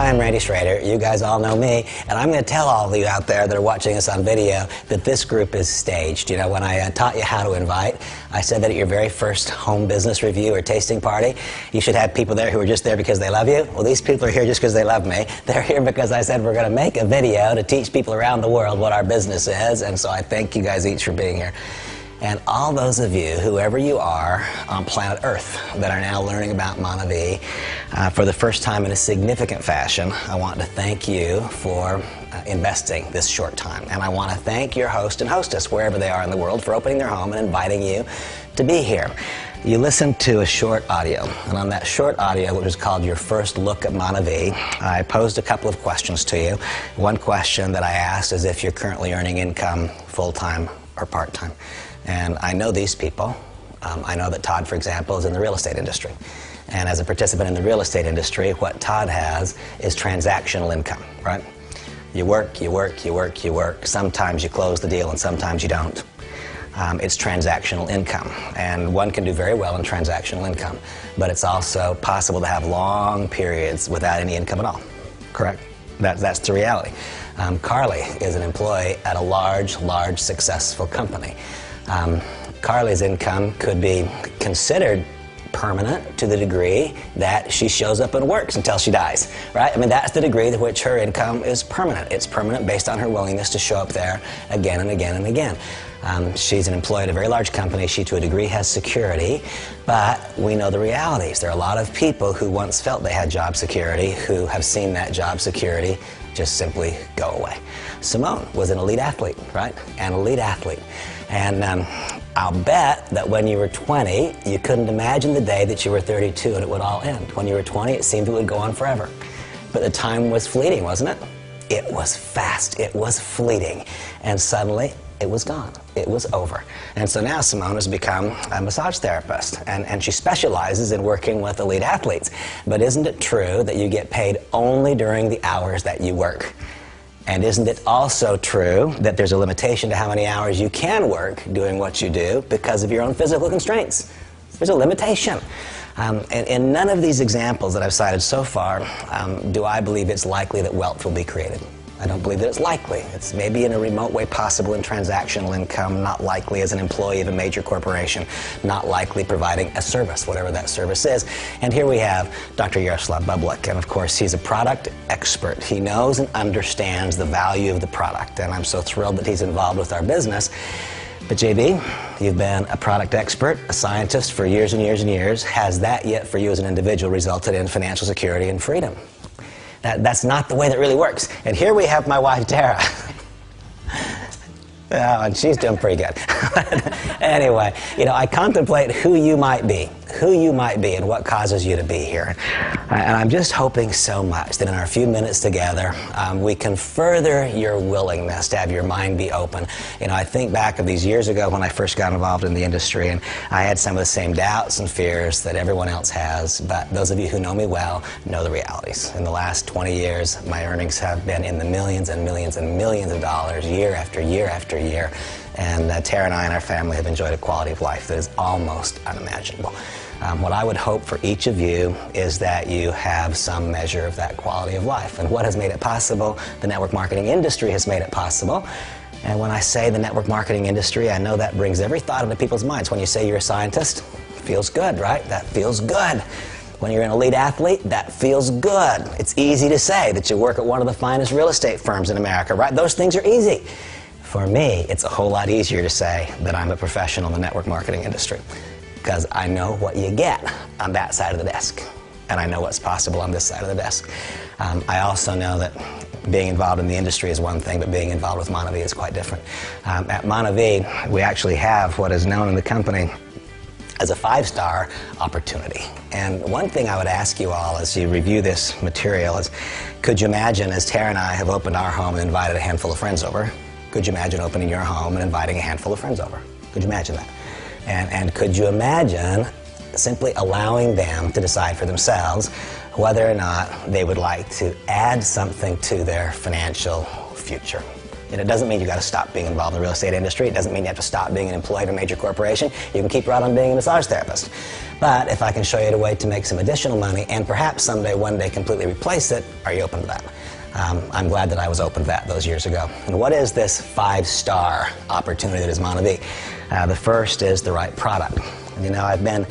Hi, I'm Randy Schroeder. You guys all know me, and I'm going to tell all of you out there that are watching us on video that this group is staged. You know, when I taught you how to invite, I said that at your very first home business review or tasting party, you should have people there who are just there because they love you. Well, these people are here just because they love me. They're here because I said we're going to make a video to teach people around the world what our business is, and so I thank you guys each for being here. And all those of you, whoever you are on planet Earth, that are now learning about MonaVie for the first time in a significant fashion, I want to thank you for investing this short time. And I want to thank your host and hostess, wherever they are in the world, for opening their home and inviting you to be here. You listened to a short audio, and on that short audio, which was called Your First Look at MonaVie, I posed a couple of questions to you. One question that I asked is if you're currently earning income full-time or part-time. And I know these people. I know that Todd, for example, is in the real estate industry. And as a participant in the real estate industry, what Todd has is transactional income, right? You work, you work, you work, you work. Sometimes you close the deal and sometimes you don't. It's transactional income. And one can do very well in transactional income. But it's also possible to have long periods without any income at all, correct? That's the reality. Carly is an employee at a large, successful company. Carly's income could be considered permanent to the degree that she shows up and works until she dies, right? I mean, that's the degree to which her income is permanent. It's permanent based on her willingness to show up there again and again and again. She's an employee at a very large company. She, to a degree, has security, but we know the realities. There are a lot of people who once felt they had job security who have seen that job security just simply go away. Simone was an elite athlete, right? An elite athlete. And I'll bet that when you were 20, you couldn't imagine the day that you were 32 and it would all end. When you were 20, it seemed it would go on forever. But the time was fleeting, wasn't it? It was fast. It was fleeting. And suddenly, it was gone. It was over. And so now Simone has become a massage therapist, and she specializes in working with elite athletes. But isn't it true that you get paid only during the hours that you work? And isn't it also true that there's a limitation to how many hours you can work doing what you do because of your own physical constraints? There's a limitation. And in none of these examples that I've cited so far do I believe it's likely that wealth will be created. I don't believe that it's likely. It's maybe in a remote way possible in transactional income, not likely as an employee of a major corporation, not likely providing a service, whatever that service is. And here we have Dr. Jaroslav Bublik, and of course he's a product expert. He knows and understands the value of the product, and I'm so thrilled that he's involved with our business. But JB, you've been a product expert, a scientist for years and years and years. Has that yet for you as an individual resulted in financial security and freedom? That's not the way that really works. And here we have my wife, Tara. Oh, and she's doing pretty good. Anyway, you know, I contemplate who you might be and what causes you to be here. And I'm just hoping so much that in our few minutes together, we can further your willingness to have your mind be open. You know, I think back of these years ago when I first got involved in the industry, and I had some of the same doubts and fears that everyone else has, but those of you who know me well know the realities. In the last 20 years, my earnings have been in the millions and millions and millions of dollars year after year after year. And Tara and I and our family have enjoyed a quality of life that is almost unimaginable. What I would hope for each of you is that you have some measure of that quality of life. And what has made it possible? The network marketing industry has made it possible. And when I say the network marketing industry, I know that brings every thought into people's minds. When you say you're a scientist, it feels good, right? That feels good. When you're an elite athlete, that feels good. It's easy to say that you work at one of the finest real estate firms in America, right? Those things are easy. For me, it's a whole lot easier to say that I'm a professional in the network marketing industry, because I know what you get on that side of the desk, and I know what's possible on this side of the desk. I also know that being involved in the industry is one thing, but being involved with MonaVie is quite different. At MonaVie, we actually have what is known in the company as a 5-star opportunity. And one thing I would ask you all as you review this material is, could you imagine, as Tara and I have opened our home and invited a handful of friends over, could you imagine opening your home and inviting a handful of friends over? Could you imagine that? And could you imagine simply allowing them to decide for themselves whether or not they would like to add something to their financial future? And it doesn't mean you've got to stop being involved in the real estate industry. It doesn't mean you have to stop being an employee of a major corporation. You can keep right on being a massage therapist. But if I can show you a way to make some additional money and perhaps someday, one day, completely replace it, are you open to that? I'm glad that I was open to that those years ago. And what is this 5-star opportunity that is MonaVie? The first is the right product. You know, I've been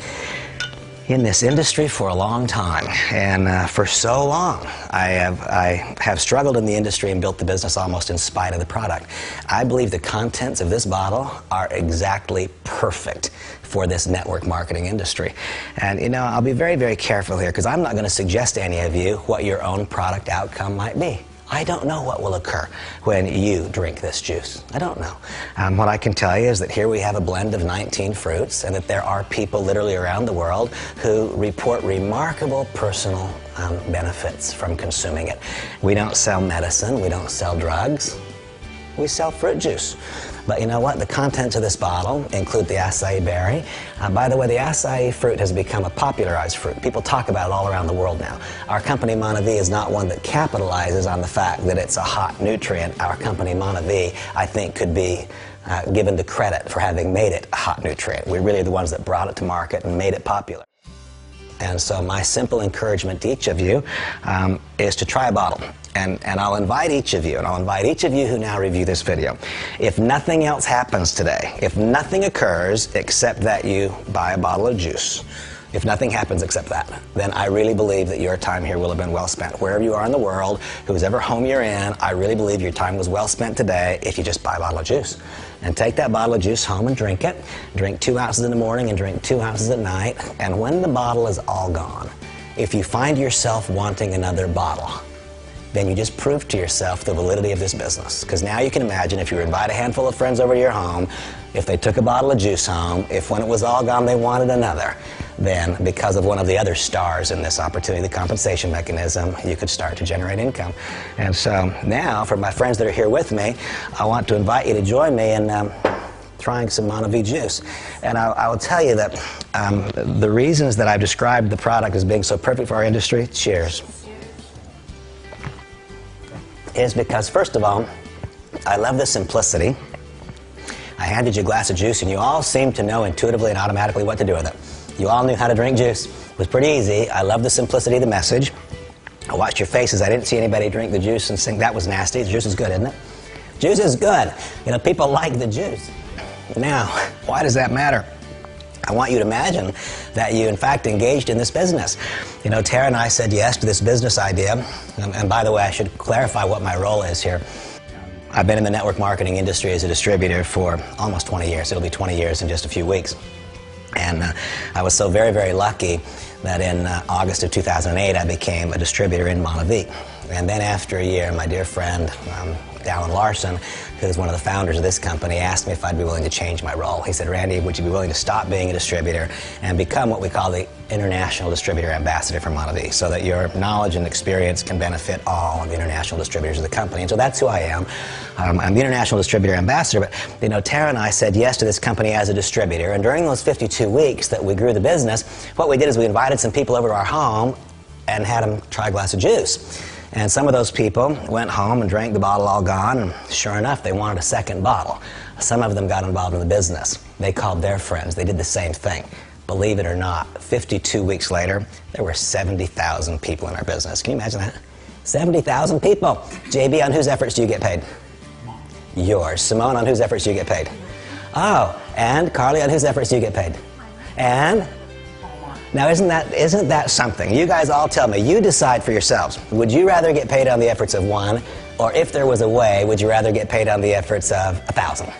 in this industry for a long time, and for so long I have struggled in the industry and built the business almost in spite of the product. I believe the contents of this bottle are exactly perfect for this network marketing industry. And you know, I'll be very, very careful here, because I'm not going to suggest to any of you what your own product outcome might be. I don't know what will occur when you drink this juice. I don't know. What I can tell you is that here we have a blend of 19 fruits, and that there are people literally around the world who report remarkable personal benefits from consuming it. We don't sell medicine, we don't sell drugs, we sell fruit juice. But you know what? The contents of this bottle include the acai berry. By the way, the acai fruit has become a popularized fruit. People talk about it all around the world now. Our company, MonaVie, is not one that capitalizes on the fact that it's a hot nutrient. Our company, MonaVie, I think could be given the credit for having made it a hot nutrient. We're really the ones that brought it to market and made it popular. And so my simple encouragement to each of you is to try a bottle. And I'll invite each of you, and I'll invite each of you who now review this video. If nothing else happens today, if nothing occurs except that you buy a bottle of juice, if nothing happens except that, then I really believe that your time here will have been well spent. Wherever you are in the world, whoever home you're in, I really believe your time was well spent today if you just buy a bottle of juice. And take that bottle of juice home and drink it. Drink 2 ounces in the morning and drink 2 ounces at night. And when the bottle is all gone, if you find yourself wanting another bottle, then you just prove to yourself the validity of this business. Because now you can imagine if you invite a handful of friends over to your home, if they took a bottle of juice home, if when it was all gone they wanted another, then because of one of the other stars in this opportunity, the compensation mechanism, you could start to generate income. And so now, for my friends that are here with me, I want to invite you to join me in trying some MonaVie juice. And I will tell you that the reasons that I've described the product as being so perfect for our industry, cheers, is because, first of all, I love the simplicity. I handed you a glass of juice, and you all seemed to know intuitively and automatically what to do with it. You all knew how to drink juice. It was pretty easy. I love the simplicity of the message. I watched your faces. I didn't see anybody drink the juice and think that was nasty. The juice is good, isn't it? Juice is good. You know, people like the juice. Now, why does that matter? I want you to imagine that you, in fact, engaged in this business. You know, Tara and I said yes to this business idea. And by the way, I should clarify what my role is here. I've been in the network marketing industry as a distributor for almost 20 years. It'll be 20 years in just a few weeks. And I was so very, very lucky that in August of 2008, I became a distributor in MonaVie. And then after a year, my dear friend, Alan Larson, who's one of the founders of this company, asked me if I'd be willing to change my role. He said, Randy, would you be willing to stop being a distributor and become what we call the International Distributor Ambassador for MonaVie, so that your knowledge and experience can benefit all of the international distributors of the company? And so that's who I am. I'm the International Distributor Ambassador, but you know, Tara and I said yes to this company as a distributor, and during those 52 weeks that we grew the business, what we did is we invited some people over to our home and had them try a glass of juice. And some of those people went home and drank the bottle all gone, and sure enough, they wanted a second bottle. Some of them got involved in the business. They called their friends. They did the same thing. Believe it or not, 52 weeks later, there were 70,000 people in our business. Can you imagine that? 70,000 people. JB, on whose efforts do you get paid? Yours. Simone, on whose efforts do you get paid? Oh, and Carly, on whose efforts do you get paid? And? Now, isn't that something? You guys all tell me. You decide for yourselves. Would you rather get paid on the efforts of one, or if there was a way, would you rather get paid on the efforts of 1,000?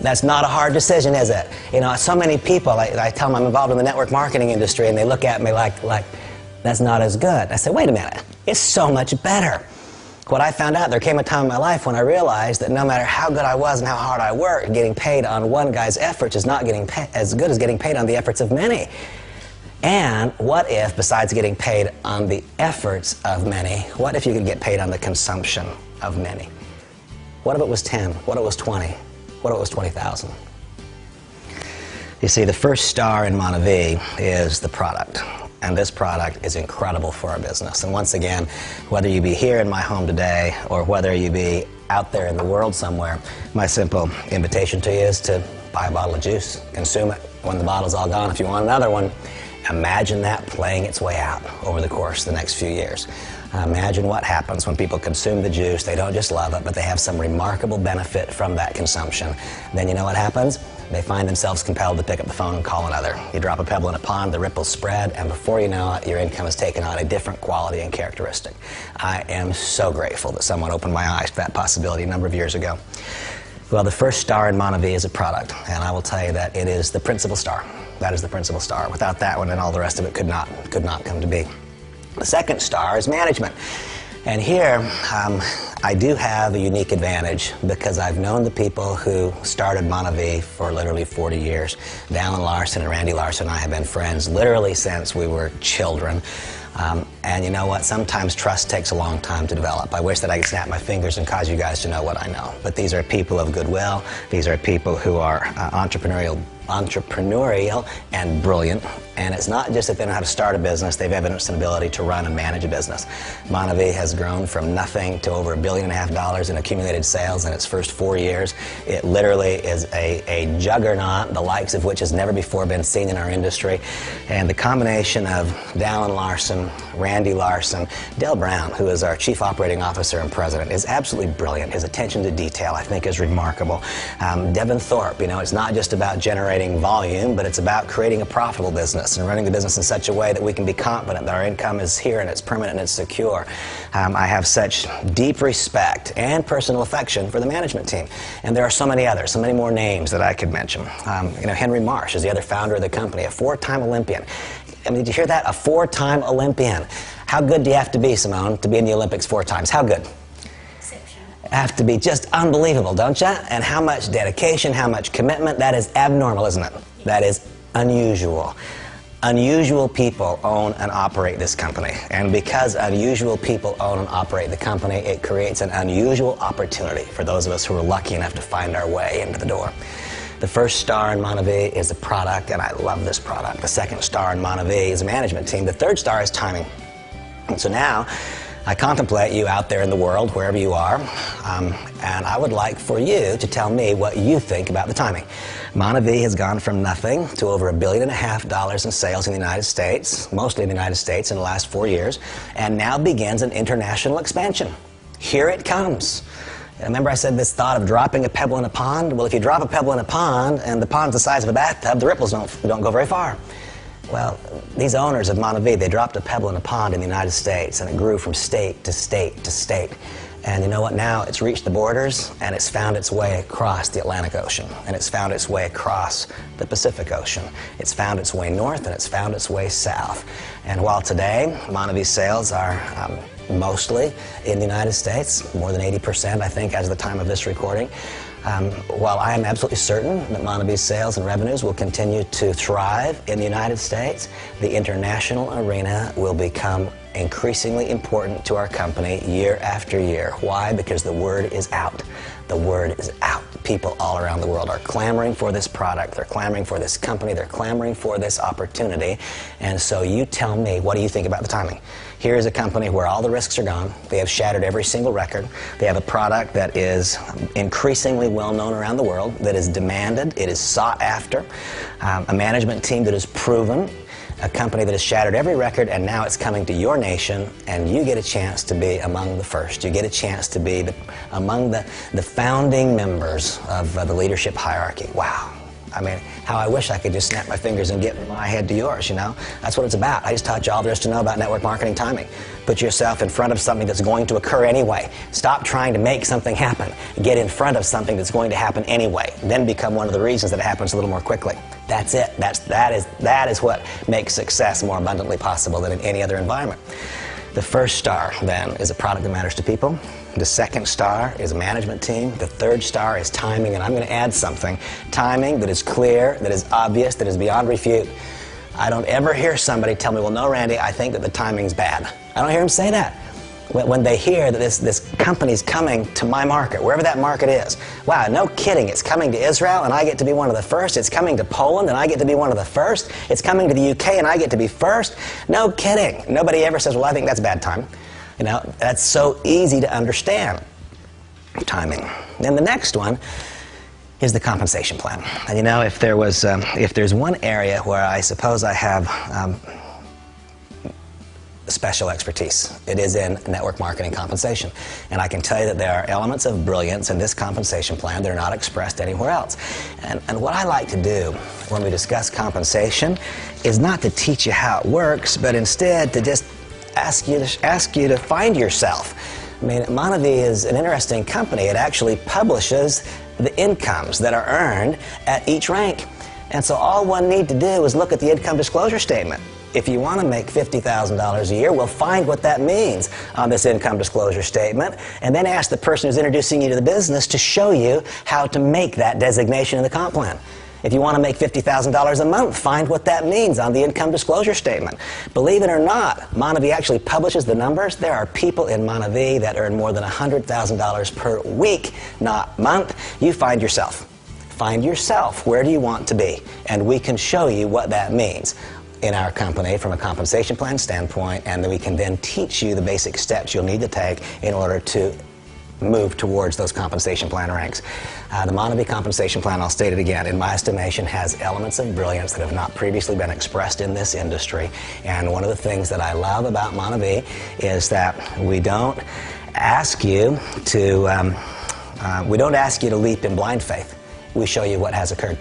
That's not a hard decision, is it? You know, so many people, I tell them I'm involved in the network marketing industry, and they look at me like that's not as good. I say, wait a minute. It's so much better. What I found out, there came a time in my life when I realized that no matter how good I was and how hard I worked, getting paid on one guy's efforts is not getting as good as getting paid on the efforts of many. And what if, besides getting paid on the efforts of many, what if you could get paid on the consumption of many? What if it was 10? What if it was 20? What if it was 20,000? You see, the first star in MonaVie is the product. And this product is incredible for our business. And once again, whether you be here in my home today or whether you be out there in the world somewhere, my simple invitation to you is to buy a bottle of juice, consume it. When the bottle's all gone, if you want another one, imagine that playing its way out over the course of the next few years. Imagine what happens when people consume the juice. They don't just love it, but they have some remarkable benefit from that consumption. Then you know what happens? They find themselves compelled to pick up the phone and call another. You drop a pebble in a pond, the ripples spread, and before you know it, your income has taken on a different quality and characteristic. I am so grateful that someone opened my eyes to that possibility a number of years ago. Well, the first star in MonaVie is a product, and I will tell you that it is the principal star. That is the principal star. Without that one, then all the rest of it could not come to be. The second star is management. And here, I do have a unique advantage because I've known the people who started MonaVie for literally 40 years. Dallin Larson and Randy Larson and I have been friends literally since we were children. And you know what? Sometimes trust takes a long time to develop. I wish that I could snap my fingers and cause you guys to know what I know. But these are people of goodwill. These are people who are entrepreneurial and brilliant. And it's not just that they know how to start a business, they've evidenced an ability to run and manage a business. MonaVie has grown from nothing to over $1.5 billion in accumulated sales in its first 4 years. It literally is a juggernaut, the likes of which has never before been seen in our industry. And the combination of Dallin Larson, Randy Larson, Del Brown, who is our Chief Operating Officer and President, is absolutely brilliant. His attention to detail, I think, is remarkable. Devin Thorpe, you know, it's not just about generating volume, but it's about creating a profitable business and running the business in such a way that we can be confident that our income is here and it's permanent and it's secure. I have such deep respect and personal affection for the management team. And there are so many others, so many more names that I could mention. You know, Henry Marsh is the other founder of the company, a 4-time Olympian. I mean, did you hear that? A 4-time Olympian. How good do you have to be, Simone, to be in the Olympics 4 times? How good? Exceptional. Have to be just unbelievable, don't you? And how much dedication, how much commitment. That is abnormal, isn't it? That is unusual. Unusual people own and operate this company. And because unusual people own and operate the company, it creates an unusual opportunity for those of us who are lucky enough to find our way into the door. The first star in MonaVie is a product, and I love this product. The second star in MonaVie is a management team. The third star is timing. And so now, I contemplate you out there in the world, wherever you are, and I would like for you to tell me what you think about the timing. MonaVie has gone from nothing to over $1.5 billion in sales in the United States, mostly in the United States in the last 4 years, and now begins an international expansion. Here it comes. Remember I said this thought of dropping a pebble in a pond? Well, if you drop a pebble in a pond and the pond's the size of a bathtub, the ripples don't go very far. Well, these owners of MonaVie, they dropped a pebble in a pond in the United States, and it grew from state to state to state. And you know what? Now it's reached the borders, and it's found its way across the Atlantic Ocean, and it's found its way across the Pacific Ocean. It's found its way north, and it's found its way south. And while today MonaVie sales are mostly in the United States, more than 80%, I think, as of the time of this recording, while I am absolutely certain that MonaVie's sales and revenues will continue to thrive in the United States, the international arena will become increasingly important to our company year after year. Why? Because the word is out. The word is out. People all around the world are clamoring for this product. They're clamoring for this company. They're clamoring for this opportunity. And so you tell me, what do you think about the timing? Here is a company where all the risks are gone. They have shattered every single record. They have a product that is increasingly well known around the world, that is demanded, it is sought after, a management team that is proven, a company that has shattered every record, and now it's coming to your nation, and you get a chance to be among the first. You get a chance to be among the founding members of the leadership hierarchy. Wow. I mean, how I wish I could just snap my fingers and get my head to yours, you know? That's what it's about. I just taught you all there is to know about network marketing timing. Put yourself in front of something that's going to occur anyway. Stop trying to make something happen. Get in front of something that's going to happen anyway. Then become one of the reasons that it happens a little more quickly. That's it. That is what makes success more abundantly possible than in any other environment. The first star, then, is a product that matters to people. The second star is a management team. The third star is timing, and I'm going to add something. Timing that is clear, that is obvious, that is beyond refute. I don't ever hear somebody tell me, well, no, Randy, I think that the timing's bad. I don't hear them say that. When they hear that this company's coming to my market, wherever that market is, wow, no kidding, it's coming to Israel and I get to be one of the first. It's coming to Poland and I get to be one of the first. It's coming to the UK and I get to be first. No kidding. Nobody ever says, well, I think that's bad time. You know, that's so easy to understand. timing. Then the next one is the compensation plan. And you know, if there's one area where I suppose I have special expertise, it is in network marketing compensation. And I can tell you that there are elements of brilliance in this compensation plan that are not expressed anywhere else. And what I like to do when we discuss compensation is not to teach you how it works, but instead to just ask you to find yourself. I mean, MonaVie is an interesting company. It actually publishes the incomes that are earned at each rank. And so all one need to do is look at the income disclosure statement. If you want to make $50,000 a year, we'll find what that means on this income disclosure statement, and then ask the person who's introducing you to the business to show you how to make that designation in the comp plan. If you want to make $50,000 a month, find what that means on the income disclosure statement. Believe it or not, MonaVie actually publishes the numbers. There are people in MonaVie that earn more than $100,000 per week, not month. You find yourself. Find yourself. Where do you want to be? And we can show you what that means in our company from a compensation plan standpoint, and then we can then teach you the basic steps you'll need to take in order to move towards those compensation plan ranks. The MonaVie compensation plan, I'll state it again, in my estimation has elements of brilliance that have not previously been expressed in this industry. And one of the things that I love about MonaVie is that we don't ask you to leap in blind faith. We show you what has occurred.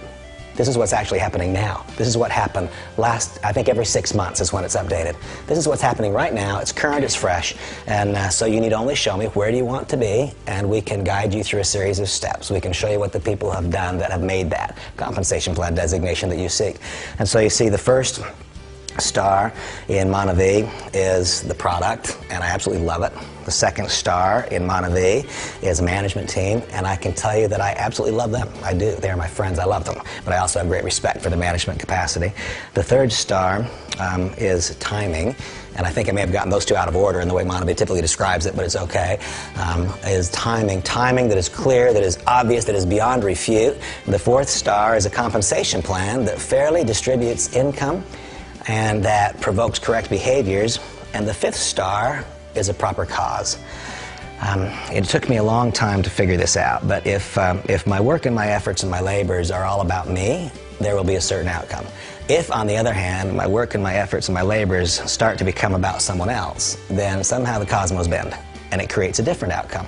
This is what's actually happening now. This is what happened I think every 6 months is when it's updated. This is what's happening right now. It's current, it's fresh. And so you need only show me where do you want to be, and we can guide you through a series of steps. We can show you what the people have done that have made that compensation plan designation that you seek. And so you see the first star in MonaVie is the product, and I absolutely love it. The second star in MonaVie is a management team, and I can tell you that I absolutely love them. I do. They're my friends. I love them. But I also have great respect for the management capacity. The third star is timing, and I think I may have gotten those two out of order in the way MonaVie typically describes it, but it's okay, is timing. Timing that is clear, that is obvious, that is beyond refute. The fourth star is a compensation plan that fairly distributes income and that provokes correct behaviors. And the fifth star is a proper cause. It took me a long time to figure this out, but if my work and my efforts and my labors are all about me, there will be a certain outcome. If, on the other hand, my work and my efforts and my labors start to become about someone else, then somehow the cosmos bend, and it creates a different outcome.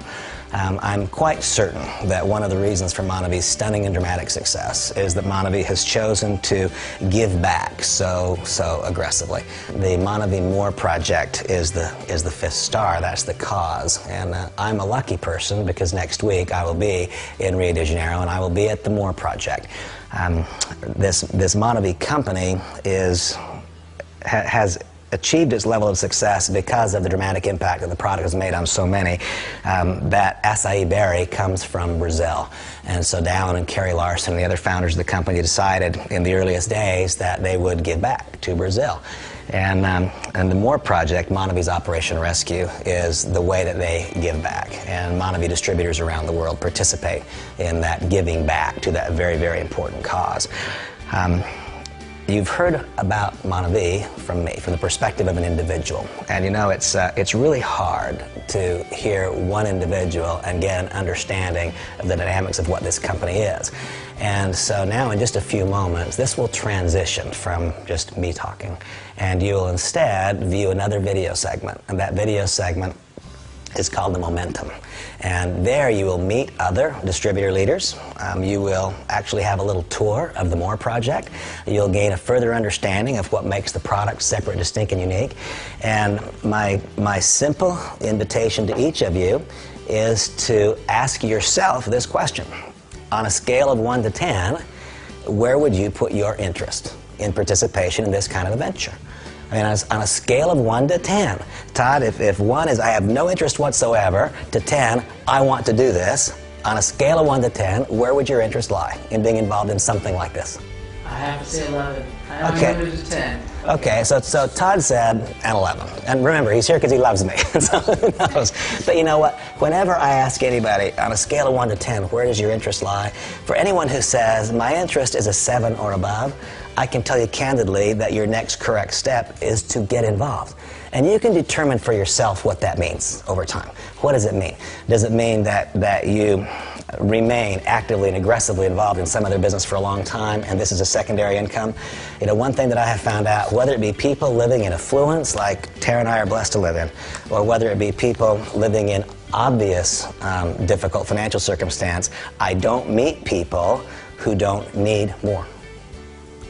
I'm quite certain that one of the reasons for MonaVie's stunning and dramatic success is that MonaVie has chosen to give back so aggressively. The MonaVie More project is the fifth star. That's the cause. And I'm a lucky person because next week I will be in Rio de Janeiro and I will be at the More project. This MonaVie company has achieved its level of success because of the dramatic impact that the product has made on so many. That acai berry comes from Brazil. And so Dallin and Carrie Larson and the other founders of the company decided in the earliest days that they would give back to Brazil. And the More project, MonaVie's Operation Rescue, is the way that they give back. And MonaVie distributors around the world participate in that giving back to that very, very important cause. You've heard about MonaVie from me, from the perspective of an individual. And you know, it's really hard to hear one individual and get an understanding of the dynamics of what this company is. And so now in just a few moments, this will transition from just me talking. And you will instead view another video segment. And that video segment is called The Momentum. And there you will meet other distributor leaders. You will actually have a little tour of the More project. You'll gain a further understanding of what makes the product separate, distinct, and unique. And my simple invitation to each of you is to ask yourself this question. On a scale of 1 to 10, where would you put your interest in participation in this kind of a venture? I mean, on a scale of 1 to 10, Todd, if 1 is I have no interest whatsoever, to 10, I want to do this, on a scale of 1 to 10, where would your interest lie in being involved in something like this? I have to say 11. I Okay. limited to 10. Okay, so Todd said an 11. And remember, he's here because he loves me. So who knows? But you know what? Whenever I ask anybody on a scale of 1 to 10, where does your interest lie? For anyone who says, my interest is a 7 or above, I can tell you candidly that your next correct step is to get involved. And you can determine for yourself what that means over time. What does it mean? Does it mean that you remain actively and aggressively involved in some other business for a long time and this is a secondary income? You know, one thing that I have found out, whether it be people living in affluence like Tara and I are blessed to live in, or whether it be people living in obvious difficult financial circumstance, I don't meet people who don't need more.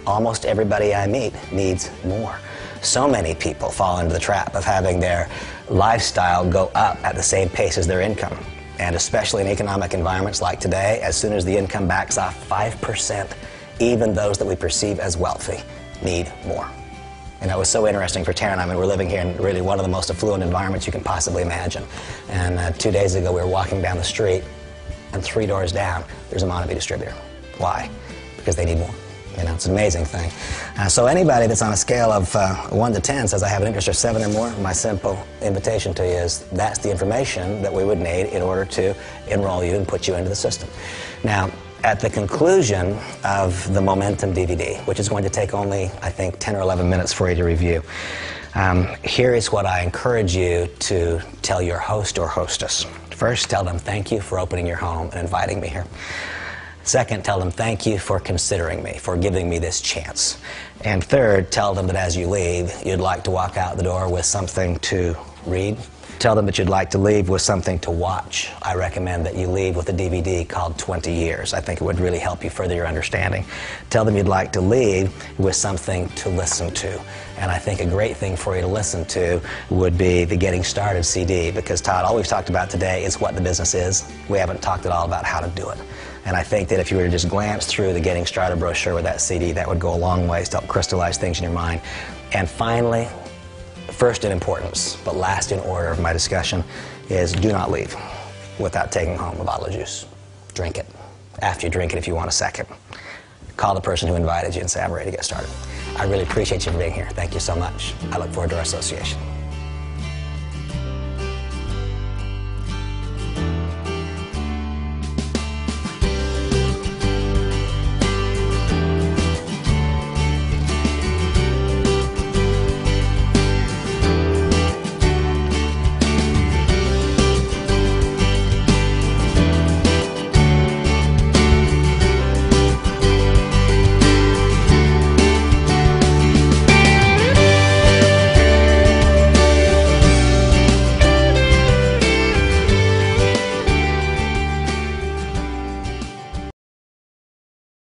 Almost everybody I meet needs more. So many people fall into the trap of having their lifestyle go up at the same pace as their income. And especially in economic environments like today, as soon as the income backs off 5%, even those that we perceive as wealthy need more. And it was so interesting for Tara and I. I mean, we're living here in really one of the most affluent environments you can possibly imagine. And 2 days ago, we were walking down the street, and 3 doors down, there's a MonaVie distributor. Why? Because they need more. You know, it's an amazing thing. So anybody that's on a scale of 1 to 10 says I have an interest of 7 or more, my simple invitation to you is that's the information that we would need in order to enroll you and put you into the system. Now, at the conclusion of the Momentum DVD, which is going to take only, I think, 10 or 11 minutes for you to review, here is what I encourage you to tell your host or hostess. First, tell them thank you for opening your home and inviting me here. Second, tell them thank you for considering me, for giving me this chance. And third, tell them that as you leave, you'd like to walk out the door with something to read. Tell them that you'd like to leave with something to watch. I recommend that you leave with a DVD called 20 Years. I think it would really help you further your understanding. Tell them you'd like to leave with something to listen to. And I think a great thing for you to listen to would be the Getting Started CD, because Todd, all we've talked about today is what the business is. We haven't talked at all about how to do it. And I think that if you were to just glance through the Getting Started brochure with that CD, that would go a long ways to help crystallize things in your mind. And finally, first in importance, but last in order of my discussion, is do not leave without taking home a bottle of juice. Drink it. After you drink it, if you want a second, call the person who invited you and say, I'm ready to get started. I really appreciate you for being here. Thank you so much. I look forward to our association.